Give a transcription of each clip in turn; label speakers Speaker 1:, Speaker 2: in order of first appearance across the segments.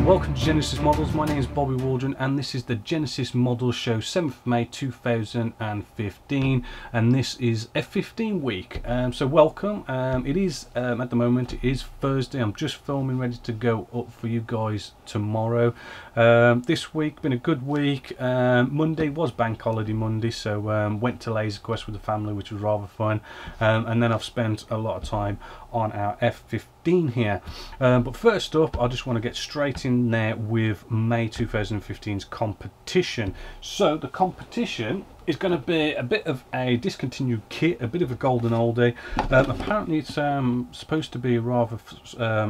Speaker 1: Welcome to Genesis Models. My name is Bobby Waldron and this is the Genesis Models show, 7th of May 2015, and this is F-15 week. So welcome. It is at the moment it is Thursday. I'm just filming, ready to go up for you guys tomorrow. This week been a good week. Monday was bank holiday Monday, so went to Laser Quest with the family, which was rather fun, and then I've spent a lot of time on our F-15 here. But first up, I just want to get straight in there with May 2015's competition. So the competition is going to be a bit of a discontinued kit, a bit of a golden oldie. Apparently it's supposed to be a rather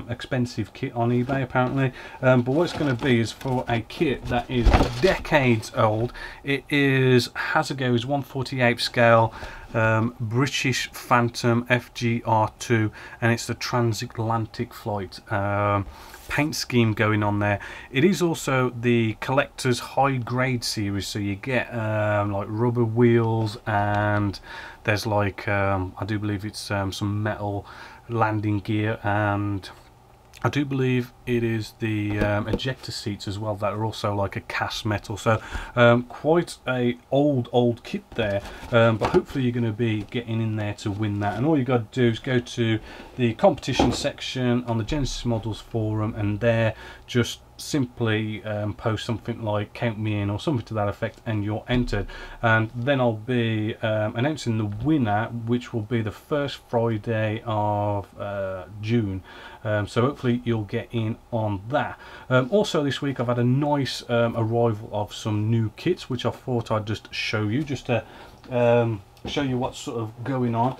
Speaker 1: expensive kit on eBay apparently, but what it's going to be is for a kit that is decades old. It is Hasegawa's 1/48 scale British Phantom FGR2, and it's the transatlantic flight paint scheme going on there. It is also the collector's high grade series, so you get like rubber wheels, and there's like I do believe it's some metal landing gear, and I do believe it is the ejector seats as well that are also like a cast metal. So quite a old kit there, but hopefully you're going to be getting in there to win that. And all you got to do is go to the competition section on the Genesis Models forum, and there just simply post something like "count me in" or something to that effect, and you're entered. And then I'll be announcing the winner, which will be the first Friday of June. So hopefully you'll get in on that. Also this week I've had a nice arrival of some new kits, which I thought I'd just show you, just to show you what's sort of going on.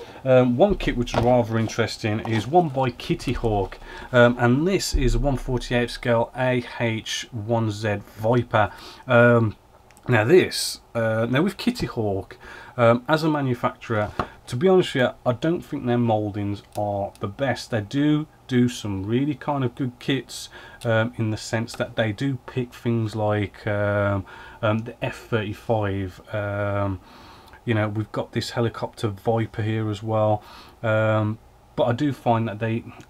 Speaker 1: One kit which is rather interesting is one by Kitty Hawk, and this is a 1/48 scale AH-1Z Viper. Now this, now with Kitty Hawk, as a manufacturer, to be honest with you, I don't think their mouldings are the best. They do some really kind of good kits, in the sense that they do pick things like the F-35. You know, we've got this helicopter Viper here as well, but I do find that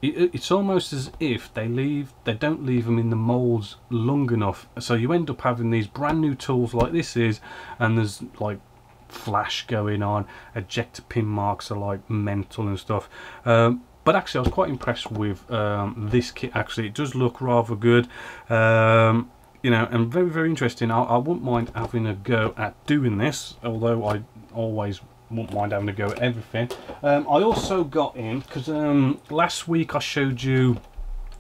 Speaker 1: it's almost as if they don't leave them in the molds long enough, so you end up having these brand new tools like this is, and there's like flash going on, ejector pin marks are like mental and stuff. But actually I was quite impressed with this kit. Actually it does look rather good, you know, and very interesting. I wouldn't mind having a go at doing this, although I always wouldn't mind having a go at everything. I also got in, because last week I showed you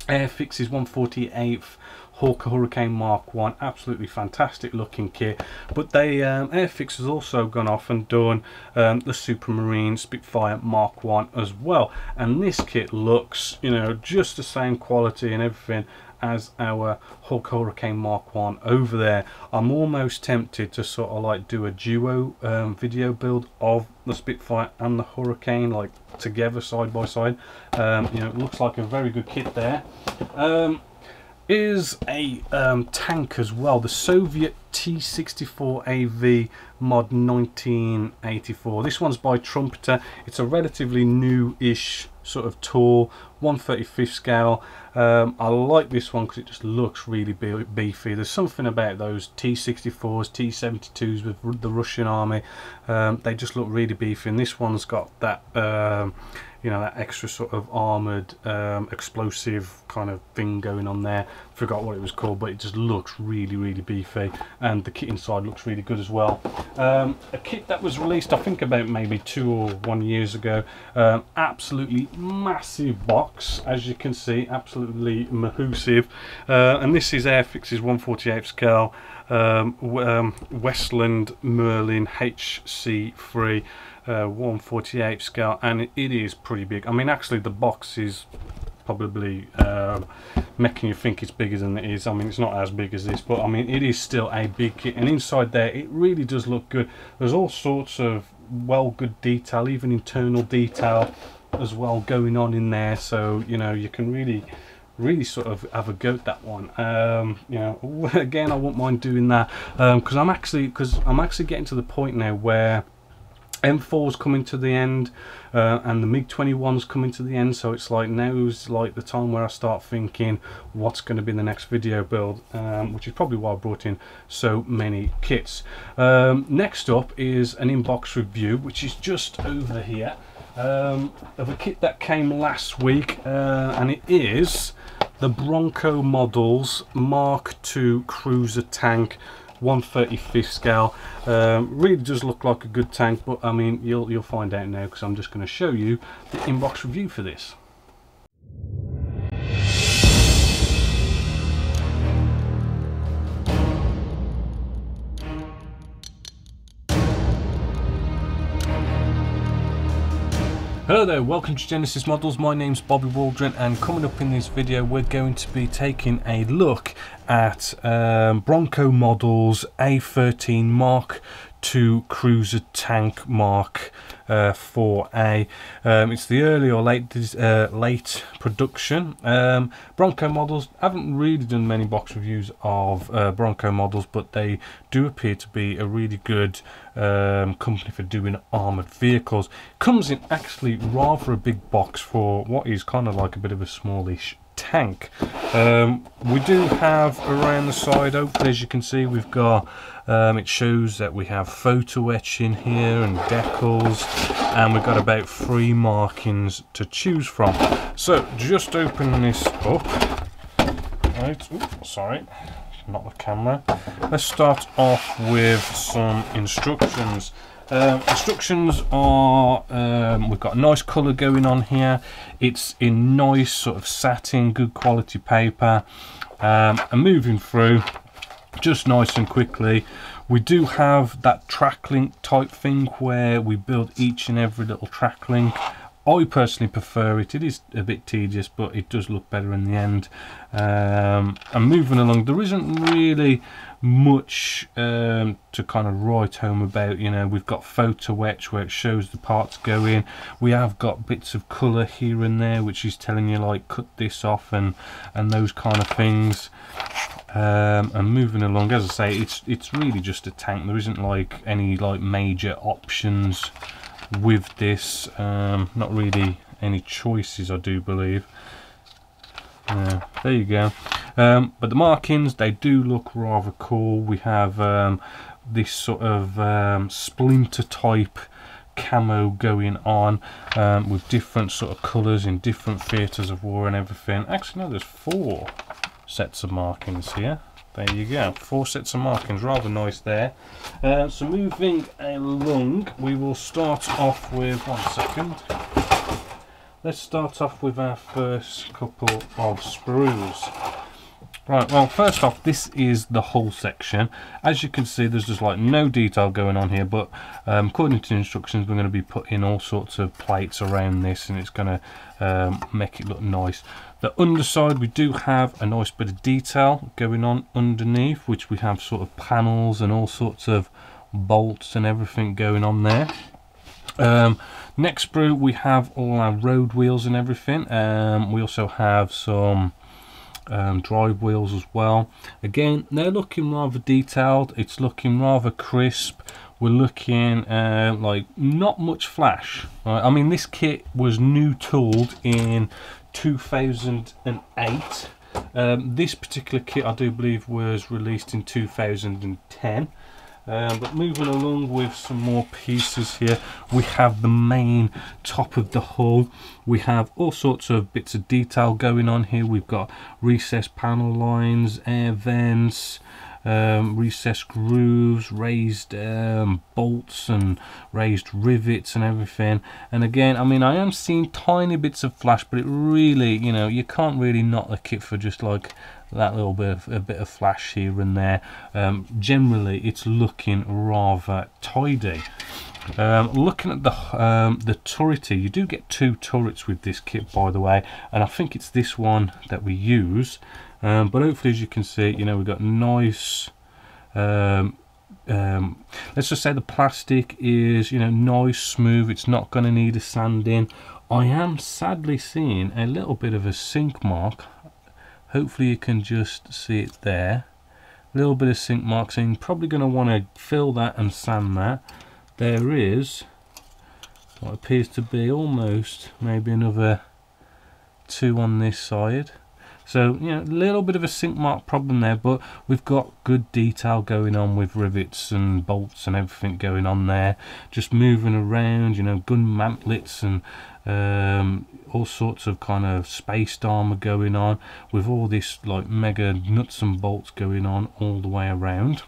Speaker 1: Airfix's 1/48 Hawker Hurricane Mark 1, absolutely fantastic looking kit, but they Airfix has also gone off and done the Supermarine Spitfire Mark 1 as well, and this kit looks, you know, just the same quality and everything as our Hawker Hurricane Mark 1 over there. I'm almost tempted to sort of like do a duo video build of the Spitfire and the Hurricane, like together side by side. You know, it looks like a very good kit there. Is a tank as well, the Soviet T-64AV mod 1984. This one's by Trumpeter. It's a relatively new-ish sort of tool, 1/35 scale. I like this one because it just looks really beefy. There's something about those T-64s, T-72s with the Russian army. They just look really beefy, and this one's got that you know, that extra sort of armoured explosive kind of thing going on there. Forgot what it was called, but it just looks really beefy, and the kit inside looks really good as well. A kit that was released I think about maybe 2 or 1 years ago. Absolutely massive box, as you can see, absolutely massive, and this is Airfix's 1/48 scale Westland Merlin HC3 1/48 scale, and it is pretty big. I mean, actually the box is probably making you think it's bigger than it is. I mean, it's not as big as this, but I mean it is still a big kit, and inside there it really does look good. There's all sorts of good detail, even internal detail as well going on in there, so you know, you can really sort of have a go at that one. You know, again, I wouldn't mind doing that, because I'm actually getting to the point now where M4's coming to the end, and the MiG-21's coming to the end, so it's like now's like the time where I start thinking what's going to be the next video build, which is probably why I brought in so many kits. Next up is an inbox review, which is just over here, of a kit that came last week, and it is the Bronco Models Mark II cruiser tank, 1/35 scale. Really does look like a good tank, but I mean you'll find out now, because I'm just going to show you the inbox review for this. Hello there, welcome to Genesis Models. My name's Bobby Waldron, and coming up in this video we're going to be taking a look at Bronco Models A13 Mark II cruiser tank Mark 4A. It's the early or late production. Bronco Models, haven't really done many box reviews of Bronco Models, but they do appear to be a really good company for doing armoured vehicles. Comes in actually rather a big box for what is kind of like a bit of a smallish tank. We do have around the side, hopefully, as you can see, we've got it shows that we have photo etching here and decals, and we've got about 3 markings to choose from. So just open this up. Right, oops, sorry, not the camera. Let's start off with some instructions. Instructions are, we've got a nice colour going on here. It's in nice sort of satin, good quality paper, and moving through just nice and quickly. We do have that track link type thing where we build each and every little track link. I personally prefer it. It is a bit tedious, but it does look better in the end. And moving along, there isn't really much to kind of write home about. You know, we've got photo etch where it shows the parts go in. We have got bits of colour here and there, which is telling you like cut this off and those kind of things. And moving along, as I say, it's really just a tank. There isn't like any like major options with this. Not really any choices, I do believe. There you go. But the markings, they do look rather cool. We have this sort of splinter type camo going on, with different sort of colours in different theatres of war and everything. Actually no, there's 4 sets of markings here. There you go, 4 sets of markings, rather nice there. So moving along, we will start off with, one second, let's start off with our first couple of sprues. Right, well, first off, this is the hull section. As you can see, there's just like no detail going on here, but according to the instructions, we're going to be putting all sorts of plates around this, and it's going to make it look nice. The underside, we do have a nice bit of detail going on underneath, which we have sort of panels and all sorts of bolts and everything going on there. Next sprue, we have all our road wheels and everything. We also have some drive wheels as well. Again, they're looking rather detailed. It's looking rather crisp. We're looking like not much flash. Right? I mean, this kit was new tooled in 2008. This particular kit, I do believe, was released in 2010. But moving along with some more pieces here, we have the main top of the hull. We have all sorts of bits of detail going on here. We've got recessed panel lines, air vents, recessed grooves, raised bolts and raised rivets and everything. And again, I mean, I am seeing tiny bits of flash, but it really, you know, you can't really knock the kit for just like that little bit of a bit of flash here and there. Generally, it's looking rather tidy. Looking at the turret, you do get 2 turrets with this kit, by the way, and I think it's this one that we use. But hopefully, as you can see, you know, we've got nice. Let's just say the plastic is, you know, nice, smooth. It's not going to need a sanding. I am sadly seeing a little bit of a sink mark. Hopefully you can just see it there. A little bit of sink mark, so you're probably going to want to fill that and sand that. There is what appears to be almost maybe another 2 on this side. So, you know, a little bit of a sink mark problem there, but we've got good detail going on with rivets and bolts and everything going on there. Just moving around, you know, gun mantlets and all sorts of kind of spaced armor going on with all this like mega nuts and bolts going on all the way around.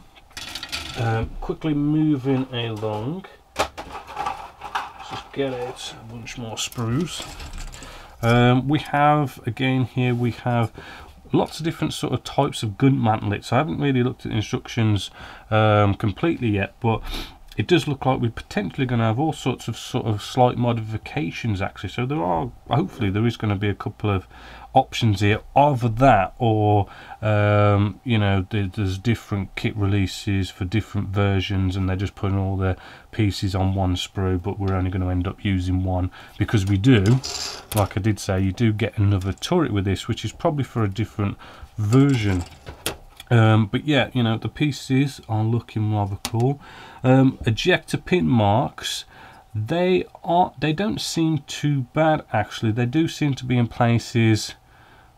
Speaker 1: Quickly moving along. Let's just get out a bunch more sprues. We have, again here, we have lots of different sort of types of gun mantlets. I haven't really looked at the instructions completely yet, but it does look like we're potentially going to have all sorts of slight modifications actually. So there are, hopefully there is going to be a couple of options here of that, or you know, there's different kit releases for different versions and they're just putting all the pieces on one sprue, but we're only going to end up using one because we do, like I did say, you do get another turret with this, which is probably for a different version. But yeah, you know, the pieces are looking rather cool. Ejector pin marks, they don't seem too bad actually. They do seem to be in places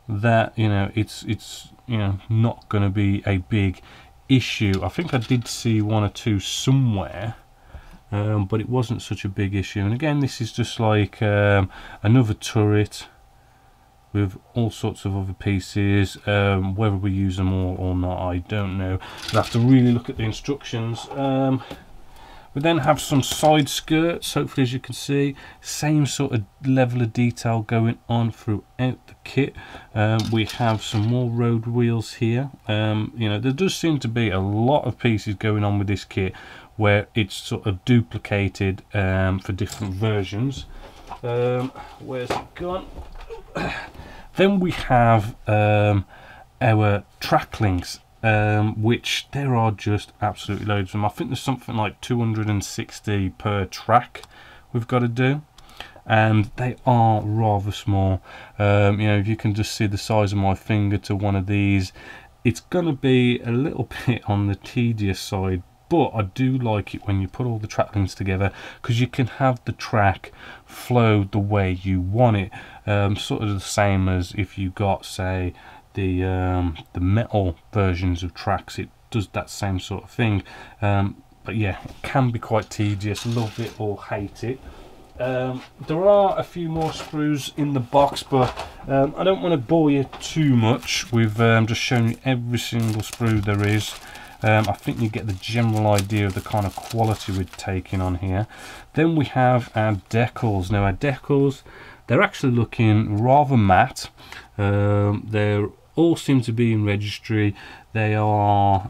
Speaker 1: that, you know, it's you know, not going to be a big issue. I think I did see 1 or 2 somewhere, but it wasn't such a big issue. And again, this is just like another turret with all sorts of other pieces. Whether we use them all or not, I don't know. We'll have to really look at the instructions. We then have some side skirts, hopefully, as you can see, same sort of level of detail going on throughout the kit. We have some more road wheels here. You know, there does seem to be a lot of pieces going on with this kit where it's sort of duplicated for different versions. Where's it gone? Then we have our track links, which there are just absolutely loads of them. I think there's something like 260 per track we've got to do, and they are rather small. You know, if you can just see the size of my finger to one of these, it's going to be a little bit on the tedious side, but I do like it when you put all the track links together, because you can have the track flow the way you want it, sort of the same as if you got, say, the metal versions of tracks. It does that same sort of thing. But yeah, it can be quite tedious. Love it or hate it. There are a few more sprues in the box, but I don't want to bore you too much with just showing you every single sprue there is. I think you get the general idea of the kind of quality we're taking on here. Then we have our decals. Now our decals, they're actually looking rather matte. They all seem to be in registry. They are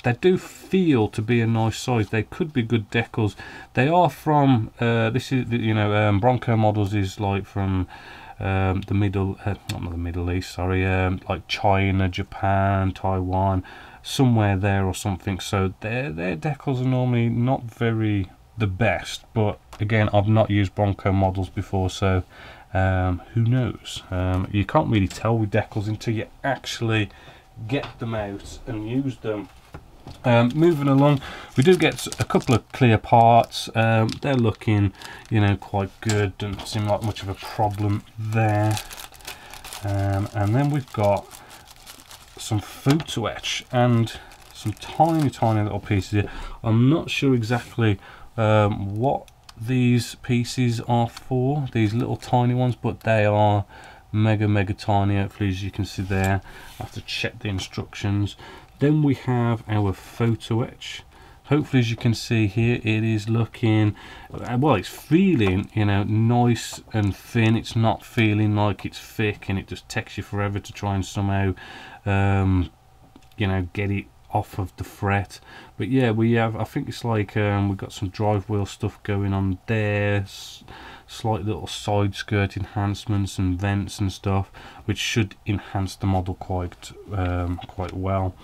Speaker 1: they do feel to be a nice size. They could be good decals. They are from this is, you know, Bronco Models is like from the not the Middle East, sorry, like China, Japan, Taiwan, somewhere there or something. So their decals are normally not very the best, but again, I've not used Bronco Models before, so who knows. You can't really tell with decals until you actually get them out and use them. Moving along, we do get a couple of clear parts. They're looking, you know, quite good. Doesn't seem like much of a problem there. And then we've got some photo etch and some tiny little pieces here. I'm not sure exactly what these pieces are for, these little tiny ones, but they are mega tiny, hopefully, as you can see there. I have to check the instructions. Then we have our photo etch. Hopefully, as you can see here, it is looking, well, it's feeling, you know, nice and thin. It's not feeling like it's thick and it just takes you forever to try and somehow you know, get it off of the fret. But yeah, we have, I think it's like we've got some drive wheel stuff going on there, slight little side skirt enhancements and vents and stuff, which should enhance the model quite well.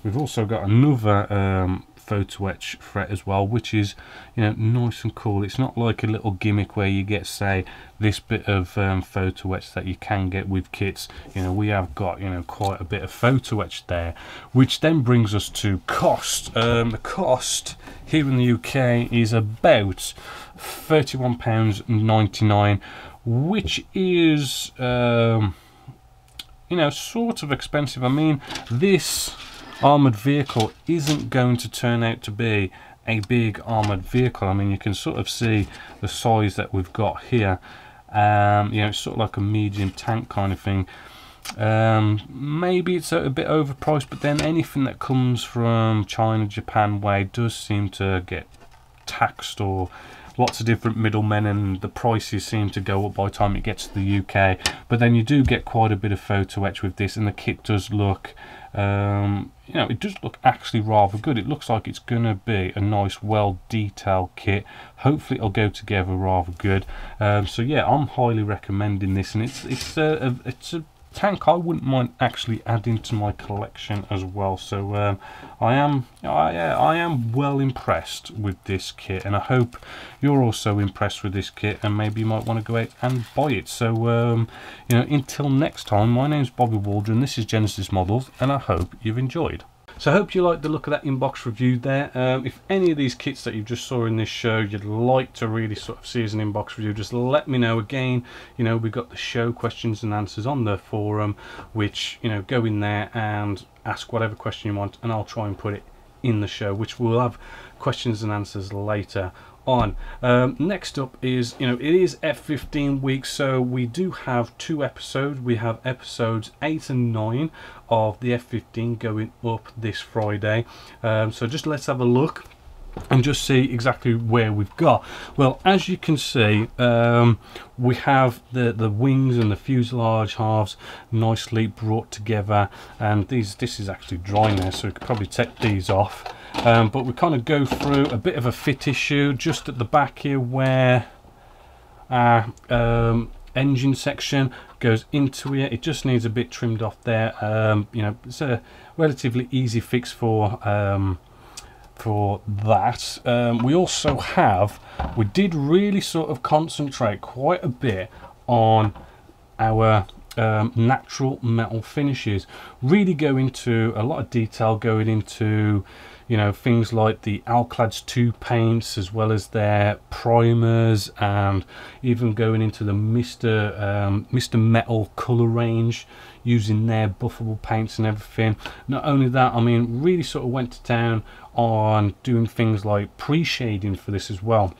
Speaker 1: We've also got another photo etch fret as well, which is, you know, nice and cool. It's not like a little gimmick where you get, say, this bit of photo etch that you can get with kits. You know, we have got, you know, quite a bit of photo etch there, which then brings us to cost. The cost here in the UK is about £31.99, which is you know, sort of expensive. I mean, this armoured vehicle isn't going to turn out to be a big armoured vehicle. I mean, you can sort of see the size that we've got here. You know, it's sort of like a medium tank kind of thing. Maybe it's a bit overpriced, but then anything that comes from China, Japan way does seem to get taxed, or lots of different middlemen, and the prices seem to go up by the time it gets to the UK. But then you do get quite a bit of photo etch with this, and the kit does look, you know, it does look actually rather good. It looks like it's gonna be a nice, well detailed kit. Hopefully it'll go together rather good. So yeah, I'm highly recommending this, and it's a tank I wouldn't mind actually adding to my collection as well. So I am well impressed with this kit, and I hope you're also impressed with this kit, and maybe you might want to go out and buy it. So you know, until next time, my name's Bobby Waldron, this is Genesis Models, and I hope you've enjoyed. So I hope you liked the look of that inbox review there. If any of these kits that you just saw in this show you'd like to really sort of see as an inbox review, just let me know. Again, you know, we've got the show questions and answers on the forum, which, you know, go in there and ask whatever question you want, and I'll try and put it in the show, which we'll have questions and answers later on. Next up is, you know, it is F-15 week, so we do have 2 episodes. We have episodes 8 and 9 of the F-15 going up this Friday. So just let's have a look and just see exactly where we've got. Well, as you can see, we have the wings and the fuselage halves nicely brought together, and this is actually dry now, so we could probably take these off. But we kind of go through a bit of a fit issue just at the back here, where our engine section goes into it. It just needs a bit trimmed off there. You know, it's a relatively easy fix for that. We did really sort of concentrate quite a bit on our natural metal finishes, really go into a lot of detail, going into, you know, things like the Alclad's 2 paints, as well as their primers, and even going into the Mr. Metal colour range, using their buffable paints and everything. Not only that, I mean, really sort of went to town on doing things like pre-shading for this as well.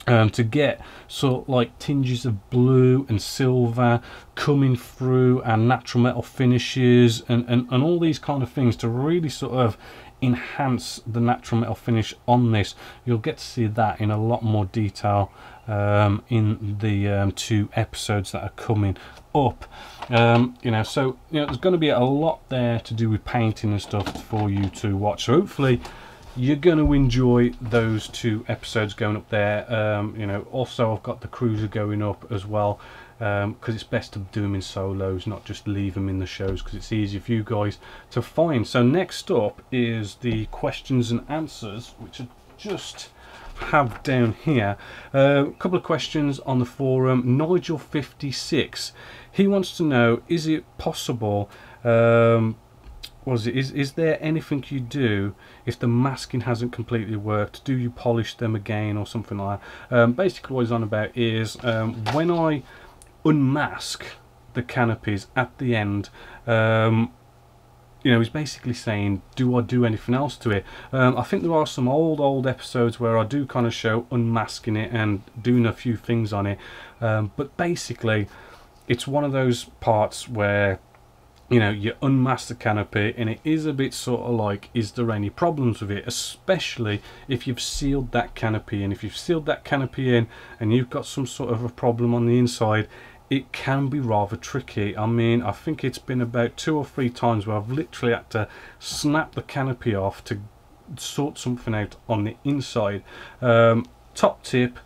Speaker 1: To get sort of like tinges of blue and silver coming through and natural metal finishes, and all these kind of things to really sort of enhance the natural metal finish on this. You'll get to see that in a lot more detail in the 2 episodes that are coming up. You know, so, you know, there's going to be a lot there to do with painting and stuff for you to watch. So hopefully you're going to enjoy those 2 episodes going up there. You know, also I've got the cruiser going up as well, because it's best to do them in solos, not just leave them in the shows, because it's easier for you guys to find. So next up is the questions and answers, which I just have down here. A couple of questions on the forum. Nigel56, he wants to know, is it possible, is there anything you do if the masking hasn't completely worked? Do you polish them again or something like that? Basically what he's on about is, when I unmask the canopies at the end, you know, he's basically saying, do I do anything else to it? I think there are some old episodes where I do kind of show unmasking it and doing a few things on it, but basically it's one of those parts where, you know, you unmask the canopy and it is a bit sort of like, is there any problems with it? Especially if you've sealed that canopy, and if you've sealed that canopy in and you've got some sort of a problem on the inside, it can be rather tricky. I mean, I think it's been about 2 or 3 times where I've literally had to snap the canopy off to sort something out on the inside. Top tip,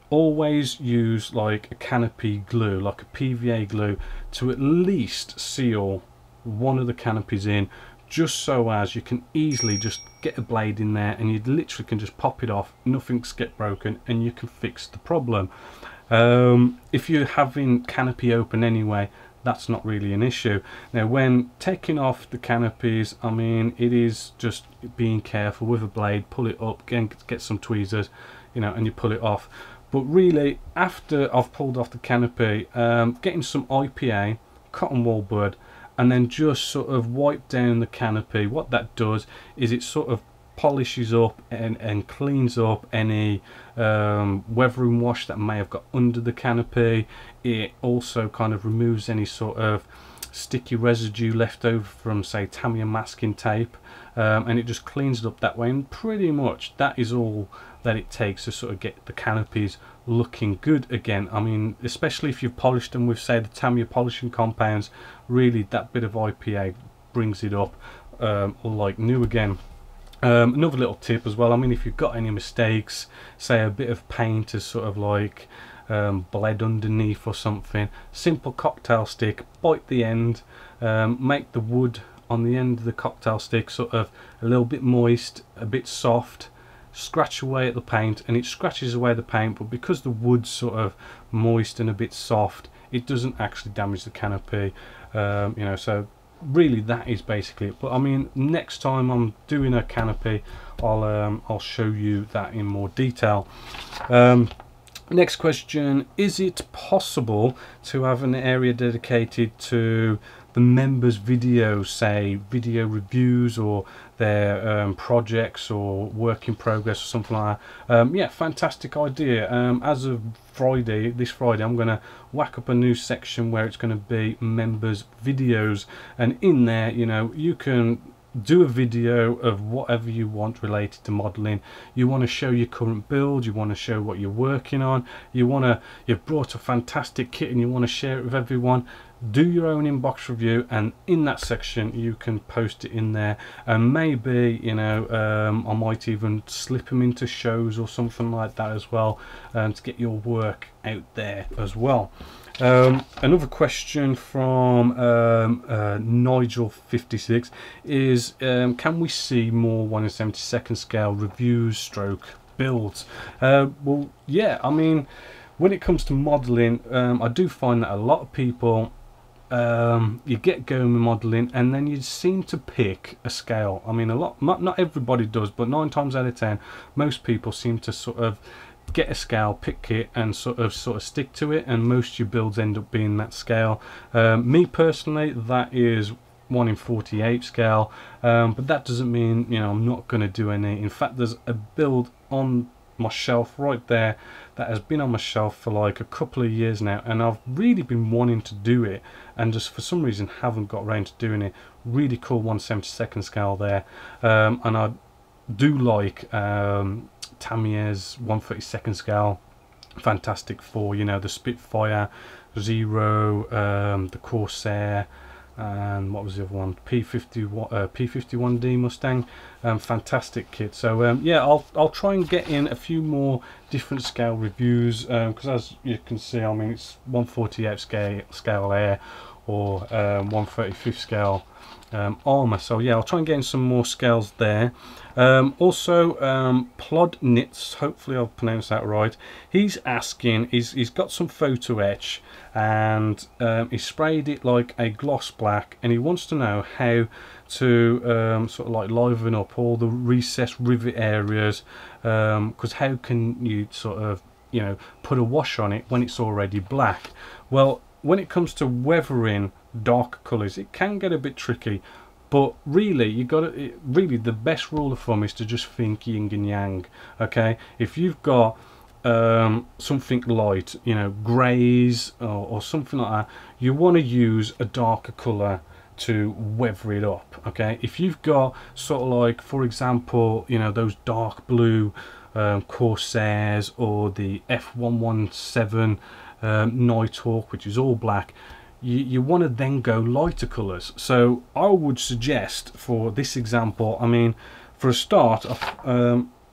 Speaker 1: always use like a canopy glue, like a PVA glue, to at least seal one of the canopies in, just so as you can easily just get a blade in there and you literally can just pop it off, nothing's get broken, and you can fix the problem. If you're having canopy open anyway, that's not really an issue. Now when taking off the canopies, I mean, it is just being careful with a blade, pull it up, get some tweezers, you know, and you pull it off. But really, after I've pulled off the canopy, getting some IPA, cotton wool bud, and then just sort of wipe down the canopy. What that does is it sort of polishes up and cleans up any weathering wash that may have got under the canopy. It also kind of removes any sort of sticky residue left over from, say, Tamiya masking tape, and it just cleans it up that way. And pretty much that is all that it takes to sort of get the canopies looking good again. I mean, especially if you've polished them with, say, the Tamiya polishing compounds, really that bit of IPA brings it up like new again. Another little tip as well, I mean, if you've got any mistakes, say a bit of paint has sort of like bled underneath or something, simple cocktail stick, bite the end, make the wood on the end of the cocktail stick sort of a little bit moist, a bit soft, scratch away at the paint, and it scratches away the paint, but because the wood's sort of moist and a bit soft, it doesn't actually damage the canopy, you know. So really that is basically it. But I mean, next time I'm doing a canopy, I'll show you that in more detail. Next question, is it possible to have an area dedicated to the members' videos, say video reviews or their projects or work in progress or something like that? Yeah, fantastic idea. As of Friday, this Friday, I'm going to whack up a new section where it's going to be members' videos, and in there, you know, you can do a video of whatever you want related to modeling. You want to show your current build, you want to show what you're working on, you've brought a fantastic kit and you want to share it with everyone. Do your own inbox review, and in that section you can post it in there, and maybe, you know, I might even slip them into shows or something like that as well, to get your work out there as well. Another question from Nigel56 is, can we see more 1 in 72nd scale reviews stroke builds? Well, yeah, I mean, when it comes to modeling, I do find that a lot of people, you get going with modeling and then you seem to pick a scale. I mean, not everybody does, but 9 times out of 10 most people seem to sort of get a scale, pick it, and sort of stick to it, and most of your builds end up being that scale. Me personally, that is 1 in 48 scale, but that doesn't mean, you know, I'm not going to do any. In fact, there's a build on my shelf right there that has been on my shelf for like a couple of years now, and I've really been wanting to do it and just for some reason haven't got around to doing it. Really cool 1/72 scale there, and I do like Tamiya's 1/32 scale, fantastic for, you know, the Spitfire, Zero, the Corsair, and what was the other one, P51D Mustang. Fantastic kit. So yeah, I'll try and get in a few more different scale reviews, because as you can see, I mean, it's 1/48 scale air or 1/35 scale armor. So yeah, I'll try and get in some more scales there. Also, Plod Knits, hopefully I'll pronounce that right, he's asking, he's got some photo etch and he sprayed it like a gloss black, and he wants to know how to sort of like liven up all the recessed rivet areas, because how can you sort of, you know, put a wash on it when it's already black? Well, when it comes to weathering dark colours, it can get a bit tricky, but really you got to, really the best rule of thumb is to just think yin and yang. Okay, if you've got something light, you know, greys or something like that, you want to use a darker colour to weather it up. Okay, if you've got sort of like, for example, you know, those dark blue Corsairs or the F-117 Nighthawk, which is all black, you want to then go lighter colours. So I would suggest for this example, I mean, for a start,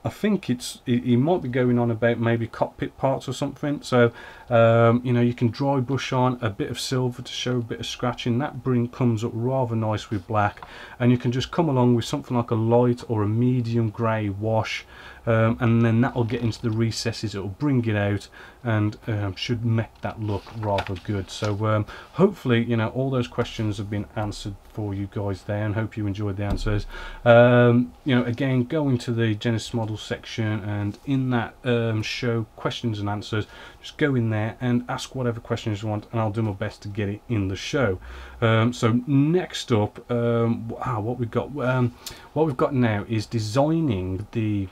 Speaker 1: I think he might be going on about maybe cockpit parts or something. So you know, you can dry brush on a bit of silver to show a bit of scratching. That comes up rather nice with black, and you can just come along with something like a light or a medium grey wash, and then that will get into the recesses, it will bring it out, and should make that look rather good. So hopefully, you know, all those questions have been answered for you guys there, and hope you enjoyed the answers. You know, again, go into the Genesis Models section, and in that show questions and answers, just go in there and ask whatever questions you want, and I'll do my best to get it in the show. So next up, what we've got now is designing the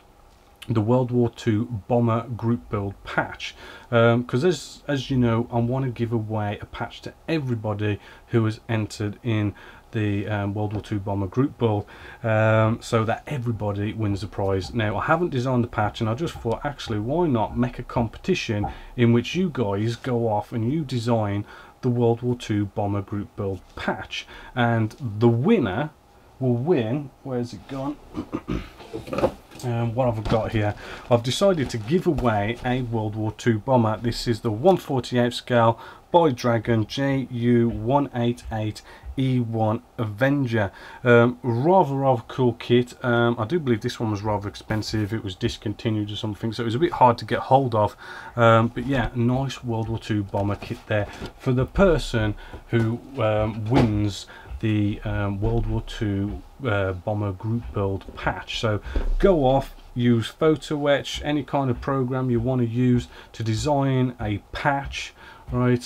Speaker 1: World War II bomber group build patch, because as you know, I want to give away a patch to everybody who has entered in the World War II bomber group build, so that everybody wins a prize. Now, I haven't designed the patch, and I just thought, actually, why not make a competition in which you guys go off and you design the World War II bomber group build patch, and the winner will win. Where's it gone? What have I got here? I've decided to give away a World War II bomber. This is the 1/48 scale by Dragon Ju-188E1 Avenger. Rather cool kit. I do believe this one was rather expensive. It was discontinued or something, so it was a bit hard to get hold of. But yeah, nice World War II bomber kit there for the person who wins the World War II bomber group build patch. So go off, use photo etch, any kind of program you want to use to design a patch, right?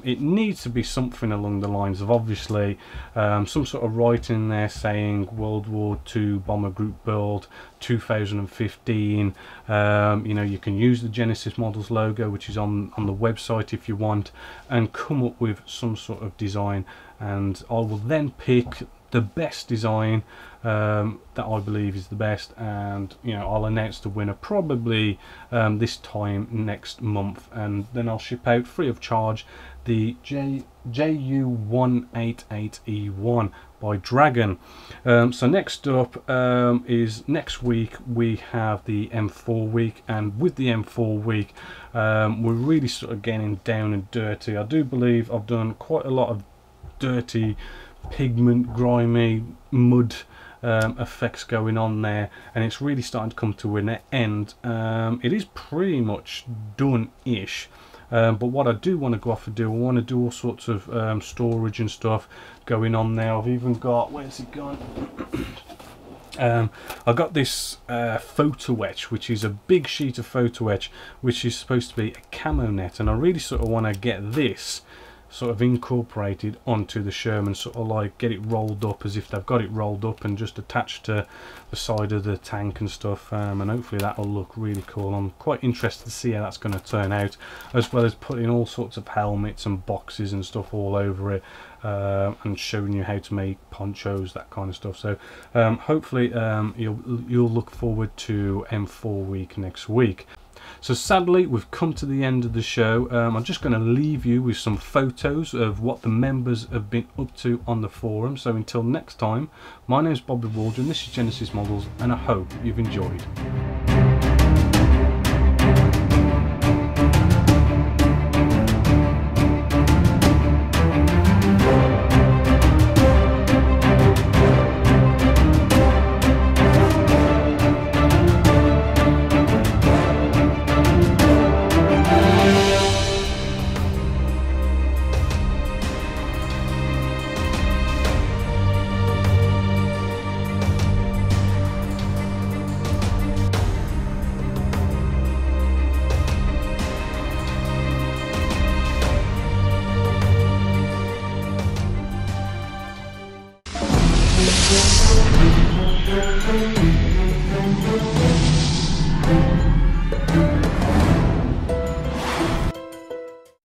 Speaker 1: It needs to be something along the lines of, obviously, some sort of writing there saying World War II bomber group build 2015. You know, you can use the Genesis Models logo, which is on the website if you want, and come up with some sort of design, and I will then pick the best design that I believe is the best, and you know, I'll announce the winner probably this time next month, and then I'll ship out free of charge the Ju-188E1 by Dragon. So next up is next week we have the M4 week, and with the M4 week we're really sort of getting down and dirty. I do believe I've done quite a lot of dirty pigment, grimy mud effects going on there, and it's really starting to come to an end. It is pretty much done-ish, but what I do want to go off and do, I want to do all sorts of storage and stuff going on there. I've even got, where's it gone? I got this photo etch, which is a big sheet of photo etch, which is supposed to be a camo net, and I really sort of want to get this sort of incorporated onto the Sherman, sort of like get it rolled up as if they've got it rolled up and just attached to the side of the tank and stuff, and hopefully that will look really cool. I'm quite interested to see how that's going to turn out, as well as putting all sorts of helmets and boxes and stuff all over it, and showing you how to make ponchos, that kind of stuff. So hopefully you'll look forward to M4 week next week. So sadly, we've come to the end of the show. I'm just going to leave you with some photos of what the members have been up to on the forum. So until next time, my name is Bobby Waldron, this is Genesis Models, and I hope you've enjoyed.
Speaker 2: Thank you.